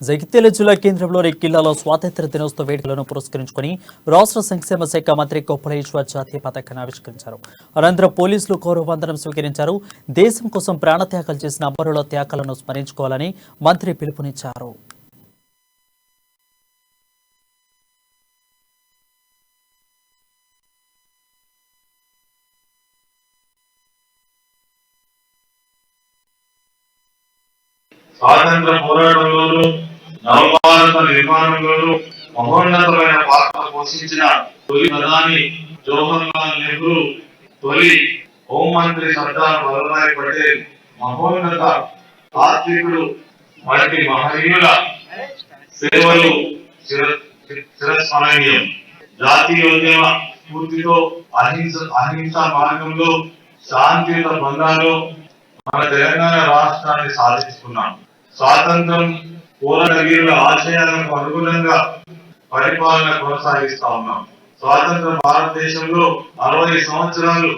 జగిత్యాల జిల్లా కేంద్రంలోని కిల్లాలో స్వాతంత్ర్య దినోత్సవ వేడుకలను పురస్కరించుకుని రాష్ట్ర సంక్షేమ శాఖ మంత్రి కొప్పలేశ్వర్ జాతీయ పతాకాన్ని ఆవిష్కరించారు. అనంతరం పోలీసులు గౌరవవందనం స్వీకరించారు. దేశం కోసం ప్రాణత్యాగాలు చేసిన అమరుల త్యాగాలను స్మరించుకోవాలని మంత్రి పిలుపునిచ్చారు. స్వాతంత్ర పోరాటంలోనూ నవభారత నిర్మాణంలోనూ మహోన్నతమైన పాత్ర పోషించిన తొలి ప్రధాని జవహర్లాల్ నెహ్రూ, తొలి హోంమంత్రి సర్దార్ వల్లభాయ్ పటేల్, మహోన్నత తాత్వికుడు వంటి మహనీయుల సేవలు చిరస్మరణీయం. జాతీయోద్యమ స్ఫూర్తితో అహింస మార్గంలో శాంతియుత బంధాలు మన తెలంగాణ రాష్ట్రాన్ని సాధించుకున్నాం. స్వాతంత్రం పోరాట వీరుల ఆశయాలకు అనుగుణంగా పరిపాలన కొనసాగిస్తా ఉన్నాం. స్వాతంత్ర భారతదేశంలో 60 సంవత్సరాలు